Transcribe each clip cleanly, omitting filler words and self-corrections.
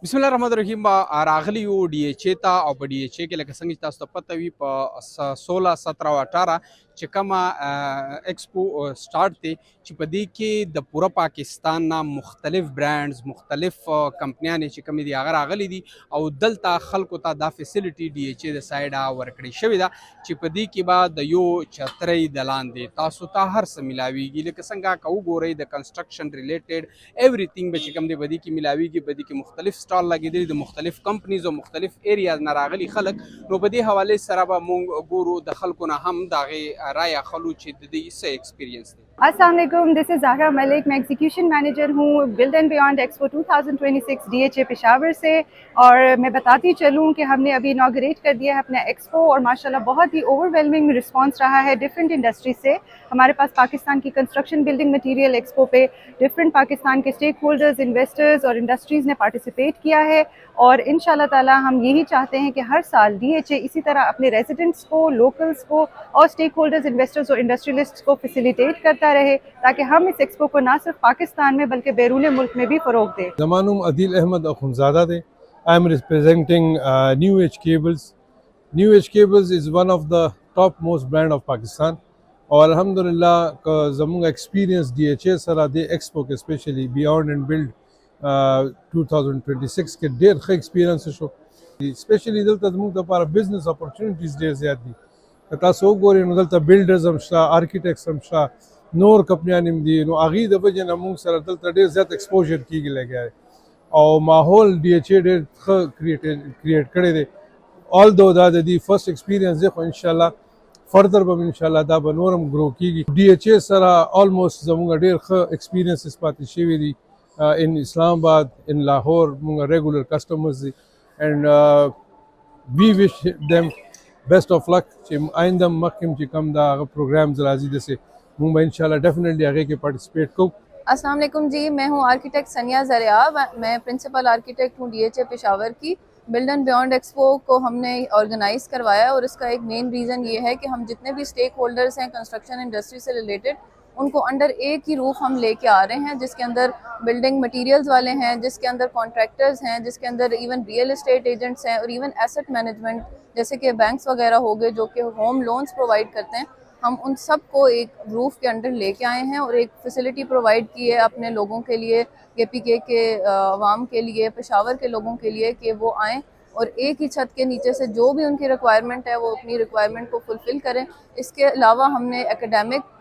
بسم الله الرحمن الرحیم. راغلی یو ډي ایچ ای ته او په ډي ایچ ای کې لکه څنګه چې تاسو ته پته وي په 16 17 او 18 چې کومه ایکسپو سٹارټ دی چې په دې کې د پوره پاکستان نه مختلف برانډز مختلف کمپنیانې چې کومې دي هغه راغلي دي او دلته خلکو ته دا فیسیلیټي ډي ایچ ای د سایډه ورکړې شوې ده چې په دې کې به د یو چترۍ د لاندې تاسو ته هر څه ملاویږي. لکه څنګه که وګورئ د کنسټرکشن ریلیټډ ایوریثینګ به چې کوم دی په دې کې ملاویږي. په دې کې مختلف سټال لګېدلي د مختلف کمپنیز او مختلف ایریاز نه راغلي خلک. نو په دې حوالې سره به مونږ ګورو د خلکو نه هم د هغې رایه اخلو چې د دې څه ایکسپیرینس دی. السلام علیکم، دس از زہرا ملک. میں ایگزیکیوشن مینیجر ہوں build and beyond expo 2026 D H A Peshawar سے. اور میں بتاتی چلوں کہ ہم نے ابھی انوگریٹ کر دیا ہے اپنا ایکسپو اور ماشاءاللہ بہت ہی اوور ویلمنگ رسپانس رہا ہے ڈفرینٹ انڈسٹریز سے. ہمارے پاس پاکستان کی کنسٹرکشن بلڈنگ مٹیریل ایکسپو پہ ڈفرینٹ پاکستان کے اسٹیک ہولڈرز، انویسٹرز اور انڈسٹریز نے پارٹیسپیٹ کیا ہے. اور ان شاء اللہ تعالیٰ ہم یہی چاہتے ہیں کہ ہر سال ڈی ایچ اے اسی طرح اپنے ریزیڈنٹس کو، لوکلس کو اور اسٹیک ہولڈرز، انویسٹرز اور انڈسٹریلسٹ کو فیسیلیٹیٹ کرتا رہے تاکہ ہم اس ایکسپو کو نہ صرف پاکستان میں بلکہ بیرون ملک میں بھی فروغ دیں. زمانم عدیل احمد اخنزادہ دے. I am representing New Age Cables. New Age Cables is one of the top most brand of Pakistan. اور الحمدللہ زمونږ ایکسپیرینس ڈی ایچ اے سره د ایکسپو کې اسپیشلی بیاونډ اینڈ بلډ 2026 کې ډېر ښه ایکسپیرینس شو. اسپیشلی دلته زموږ لپاره بزنس اپورچونیټیز ډېر زیات دي. که تاسو وګورئ نو دلته بلډرز هم شته، آرکیټیکټس هم شته، نور کمپنیان هم دي. نو هغې د وجې نه موږ سره دلته ډېر زیات ایکسپوژر کېږي لګیا دی او ماحول ډي ایچ اے ډېر ښه کریټ کړی دی. آل دو دا د دې فرسٹ ایکسپیرینس دی، خو انشاءالله فردر به انشاءالله دا به نورم ګرو کیږي. ډي ایچ اے سره آلموست زموږ ډېر ښه ایکسپیرینسز پاتې شوي دي. ان اسلام آباد، ان لاهور موږ ریګولر کسټمرز دي and we wish them best of luck چې آئنده مخکې چې کوم دا هغه پروګرامز راځي داسې موږ به انشاءالله ډیفینیټلی هغې کې پارټیسپیټ کوو. السلام علیکم جی، میں ہوں آرکیٹیکٹ ثانیہ ذریعہ. میں پرنسپل آرکیٹیکٹ ہوں ڈی ایچ اے پشاور کی. بلڈ اینڈ بیانڈ ایکسپو کو ہم نے آرگنائز کروایا اور اس کا ایک مین ریزن یہ ہے کہ ہم جتنے بھی اسٹیک ہولڈرز ہیں کنسٹرکشن انڈسٹری سے ریلیٹڈ ان کو انڈر ایک ہی روف ہم لے کے آ رہے ہیں، جس کے اندر بلڈنگ مٹیریلز والے ہیں، جس کے اندر کانٹریکٹرز ہیں، جس کے اندر ایون ریئل اسٹیٹ ایجنٹس ہیں اور ایون ایسٹ مینجمنٹ جیسے کہ بینکس وغیرہ ہو گئے جو کہ ہوم لونز پرووائڈ کرتے ہیں. ہم ان سب کو ایک روف کے انڈر لے کے آئے ہیں اور ایک فیسلٹی پرووائڈ کی ہے اپنے لوگوں کے لیے، کے پی کے عوام کے لیے، پشاور کے لوگوں کے لیے کہ وہ آئیں اور ایک ہی چھت کے نیچے سے جو بھی ان کی ریکوائرمنٹ ہے وہ اپنی ریکوائرمنٹ کو فلفل کریں. اس کے علاوہ ہم نے اکیڈیمک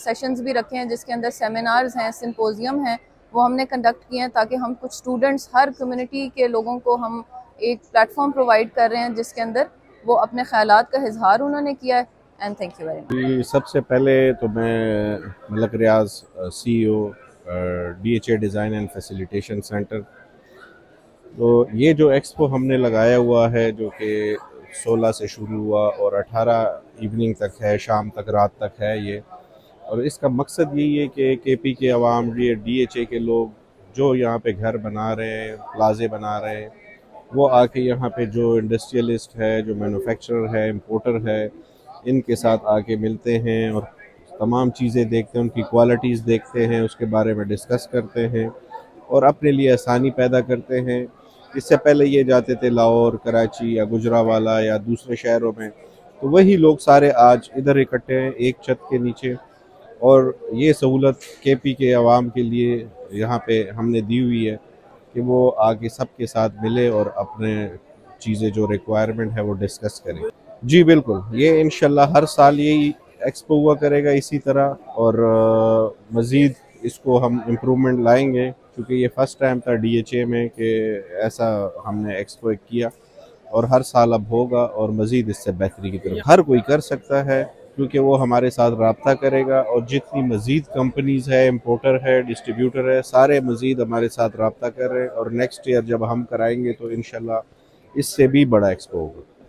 سیشنز بھی رکھے ہیں جس کے اندر سیمینارز ہیں، سمپوزیم ہیں، وہ ہم نے کنڈکٹ کیے ہیں تاکہ ہم کچھ اسٹوڈنٹس، ہر کمیونٹی کے لوگوں کو ہم ایک پلیٹ فارم پرووائڈ کر رہے ہیں جس کے اندر وہ اپنے خیالات کا اظہار انہوں نے کیا ہے. And thank you very much. سب سے پہلے تو میں Malik Riaz, C E O D H A design and facilitation centre. تو یہ جو ایکسپو ہم نے لگایا ہوا ہے جو کہ 16 سے شروع ہوا اور 18 ایوننگ تک ہے، شام تک، رات تک ہے یہ. اور اس کا مقصد یہی ہے کہ کے پی کے عوام، ڈی ایچ اے کے لوگ جو یہاں پہ گھر بنا رہے ہیں، پلازے بنا رہے ہیں، وہ آ کے یہاں پہ جو انڈسٹریلسٹ ہے، جو مینوفیکچرر ہے، امپورٹر ہے، ان کے ساتھ آ کے ملتے ہیں اور تمام چیزیں دیکھتے ہیں، ان کی کوالٹیز دیکھتے ہیں، اس کے بارے میں ڈسکس کرتے ہیں اور اپنے لیے آسانی پیدا کرتے ہیں. اس سے پہلے یہ جاتے تھے لاہور، کراچی یا گجرانوالہ یا دوسرے شہروں میں، تو وہی لوگ سارے آج ادھر اکٹھے ہیں ایک چھت کے نیچے. اور یہ سہولت کے پی کے عوام کے لیے یہاں پہ ہم نے دی ہوئی ہے کہ وہ آگے سب کے ساتھ ملے اور اپنے چیزیں جو ریکوائرمنٹ ہے وہ ڈسکس کریں. جی بالکل، یہ انشاءاللہ ہر سال یہی ایکسپو ہوا کرے گا اسی طرح، اور مزید اس کو ہم امپرومنٹ لائیں گے کیونکہ یہ فرسٹ ٹائم تھا ڈی ایچ اے میں کہ ایسا ہم نے ایکسپو کیا، اور ہر سال اب ہوگا اور مزید اس سے بہتری کی طرف ہر کوئی کر سکتا ہے کیونکہ وہ ہمارے ساتھ رابطہ کرے گا. اور جتنی مزید کمپنیز ہے، امپورٹر ہے، ڈسٹریبیوٹر ہے، سارے مزید ہمارے ساتھ رابطہ کر رہے ہیں اور نیکسٹ ایئر جب ہم کرائیں گے تو انشاءاللہ اس سے بھی بڑا ایکسپو ہوگا.